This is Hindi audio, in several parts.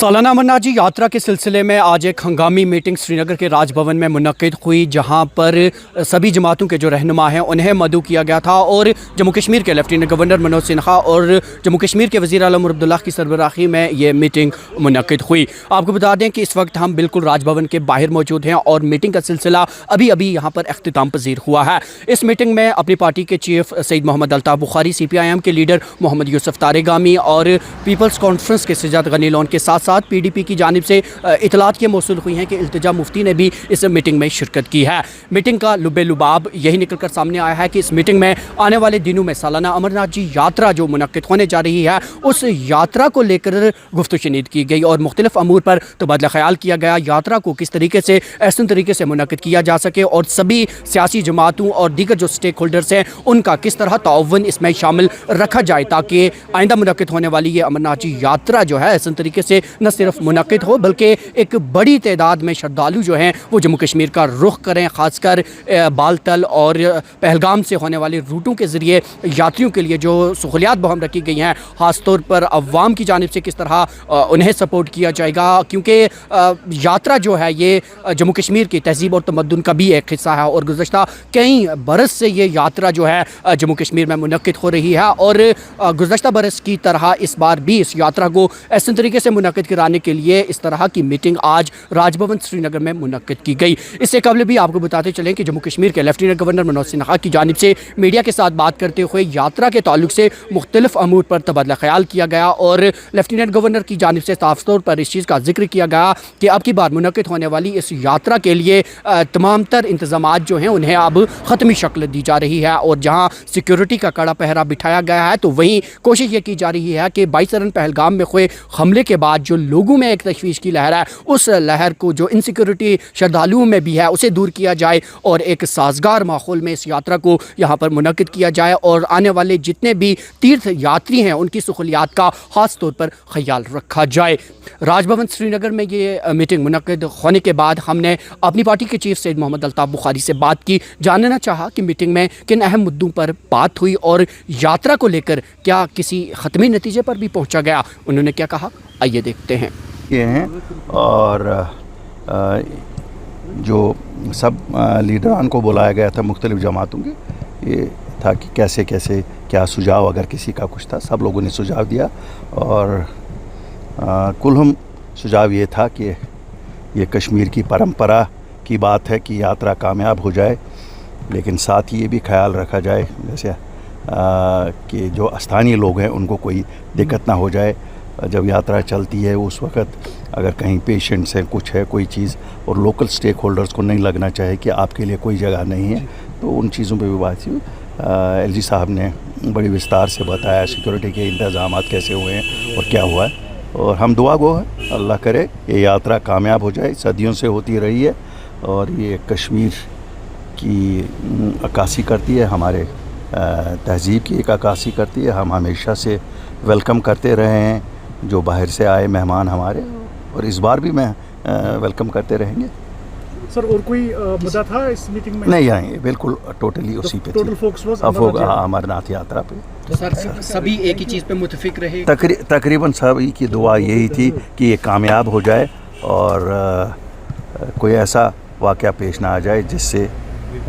सालाना अमरनाथ जी यात्रा के सिलसिले में आज एक हंगामी मीटिंग श्रीनगर के राजभवन में मुनक्किद हुई, जहां पर सभी जमातों के जो रहनुमा हैं उन्हें मदऊ किया गया था और जम्मू कश्मीर के लेफ्टिनेंट गवर्नर मनोज सिन्हा और जम्मू कश्मीर के वज़ीर आला उमर अब्दुल्ला की सरबराही में ये मीटिंग मुनक्किद हुई। आपको बता दें कि इस वक्त हम बिल्कुल राजभवन के बाहर मौजूद हैं और मीटिंग का सिलसिला अभी अभी यहाँ पर अख्तिताम पजीर हुआ है। इस मीटिंग में अपनी पार्टी के चीफ सईद मोहम्मद अल्ताफ़ बुखारी, CPIM के लीडर मोहम्मद यूसुफ तारेगामी और पीपल्स कॉन्फ्रेंस के सज्जाद गनी लोन के साथ साथ PDP की जानिब से इतलात ये मौसूल हुई हैं कि इल्तिजा मुफ्ती ने भी इस मीटिंग में शिरकत की है। मीटिंग का लुब्बे लुबाब यही निकल कर सामने आया है कि इस मीटिंग में आने वाले दिनों में सालाना अमरनाथ जी यात्रा जो मुनक्किद होने जा रही है उस यात्रा को लेकर गुफ्तशनीद की गई और मुख्तलिफ अमूर पर तबादला ख्याल किया गया। यात्रा को किस तरीके से ऐसे तरीके से मुनक्किद किया जा सके और सभी सियासी जमातों और दीगर जो स्टेक होल्डर्स हैं उनका किस तरह ताउवन इसमें शामिल रखा जाए ताकि आइंदा मुनक्किद होने वाली ये अमरनाथ जी यात्रा जो है ऐसे तरीके से न सिर्फ मुनक्किद हो बल्कि एक बड़ी तादाद में श्रद्धालु जो हैं वो जम्मू कश्मीर का रुख करें। ख़ासकर बालतल और पहलगाम से होने वाले रूटों के ज़रिए यात्रियों के लिए जो सहूलियात बहम रखी गई हैं, ख़ास तौर पर अवाम की जानिब से किस तरह उन्हें सपोर्ट किया जाएगा, क्योंकि यात्रा जो है ये जम्मू कश्मीर की तहज़ीब और तमद्दुन का भी एक हिस्सा है और गुज़श्ता कई बरस से ये यात्रा जो है जम्मू कश्मीर में मुनक्किद हो रही है और गुज़श्ता बरस की तरह इस बार भी इस यात्रा को ऐसे तरीके से मुनक्किद कराने के लिए इस तरह की मीटिंग आज राजभवन श्रीनगर में मुनक्किद की गई। इससे कबल भी आपको बताते चलें कि जम्मू कश्मीर के लेफ्टिनेंट गवर्नर मनोज सिन्हा की जानिब से मीडिया के साथ बात करते हुए यात्रा के ताल्लुक से मुख्तलिफ अमूर पर तबादला ख्याल किया गया और लेफ्टिनेंट गवर्नर की जानिब से साफ तौर पर इस चीज़ का जिक्र किया गया कि अब की बार मुनक्किद होने वाली इस यात्रा के लिए तमाम तर इंतजाम जो हैं उन्हें अब ख़त्मी शक्ल दी जा रही है और जहाँ सिक्योरिटी का कड़ा पहरा बिठाया गया है तो वहीं कोशिश ये की जा रही है कि 22 रन पहलगाम में हुए हमले के बाद जो लोगों में एक तशवीश की लहर है उस लहर को जो इनसिक्योरिटी श्रद्धालुओं में भी है उसे दूर किया जाए और एक साजगार माहौल में इस यात्रा को यहाँ पर मुनक्किद किया जाए और आने वाले जितने भी तीर्थ यात्री हैं उनकी सहूलियात का ख़ास तौर पर ख्याल रखा जाए। राजभवन श्रीनगर में ये मीटिंग मुनक्किद होने के बाद हमने अपनी पार्टी के चीफ सईद मोहम्मद अल्ताफ़ बुखारी से बात की, जानना चाहा कि मीटिंग में किन अहम मुद्दों पर बात हुई और यात्रा को लेकर क्या किसी ख़त्मी नतीजे पर भी पहुँचा गया। उन्होंने क्या कहा, आइए देखते हैं। ये हैं और जो सब लीडरान को बुलाया गया था मुख्तलिफ जमातों के, ये था कि कैसे कैसे क्या सुझाव अगर किसी का कुछ था, सब लोगों ने सुझाव दिया और कुलहम सुझाव ये था कि ये कश्मीर की परंपरा की बात है कि यात्रा कामयाब हो जाए, लेकिन साथ ही ये भी ख्याल रखा जाए जैसे कि जो स्थानीय लोग हैं उनको कोई दिक्कत ना हो जाए जब यात्रा चलती है। उस वक़्त अगर कहीं पेशेंट्स हैं, कुछ है कोई चीज़ और लोकल स्टेक होल्डर्स को नहीं लगना चाहिए कि आपके लिए कोई जगह नहीं है, तो उन चीज़ों पे भी बात हुई। LG साहब ने बड़ी विस्तार से बताया सिक्योरिटी के इंतज़ाम कैसे हुए हैं और क्या हुआ है और हम दुआ गो है अल्लाह करे ये यात्रा कामयाब हो जाए। सदियों से होती रही है और ये कश्मीर की अक्कासी करती है, हमारे तहज़ीब की एक अक्कासी करती है। हम हमेशा से वेलकम करते रहे हैं जो बाहर से आए मेहमान हमारे, और इस बार भी मैं वेलकम करते रहेंगे। सर और कोई मुद्दा था इस मीटिंग में? नहीं आएंगे, बिल्कुल टोटली उसी पे टोटल फोकस वाज अमरनाथ यात्रा पे। तो सर सभी एक ही चीज़ पे मुतफिक रहे? तकरीबन सभी की दुआ यही थी कि ये कामयाब हो जाए और कोई ऐसा वाक़या पेश ना आ जाए जिससे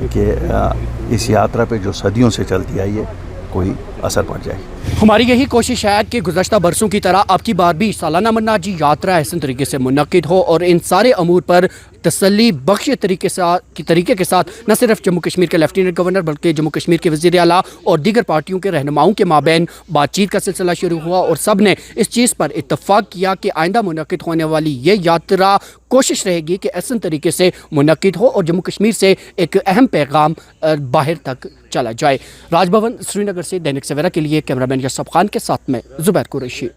कि इस यात्रा पे जो सदियों से चलती आई है कोई असर पड़ जाए। हमारी यही कोशिश है कि गुज़श्ता बरसों की तरह अब की बार भी सालाना अमरनाथ जी यात्रा ऐसे तरीके से मुनक्किद हो और इन सारे अमूर पर तसल्ली बख्श तरीके के साथ न सिर्फ जम्मू कश्मीर के लेफ्टिनेंट गवर्नर बल्कि जम्मू कश्मीर के वज़ीर आला और दीगर पार्टियों के रहनुमाओं के माबैन बातचीत का सिलसिला शुरू हुआ और सब ने इस चीज़ पर इत्तफाक किया कि आइंदा मुनक्किद होने वाली ये यात्रा कोशिश रहेगी कि ऐसे तरीके से मुनक्किद हो और जम्मू कश्मीर से एक अहम पैगाम बाहर तक चला जाए। राजभवन श्रीनगर से दैनिक सवेरा के लिए कैमरामैन यशब खान के साथ में ज़ुबैर कुरैशी।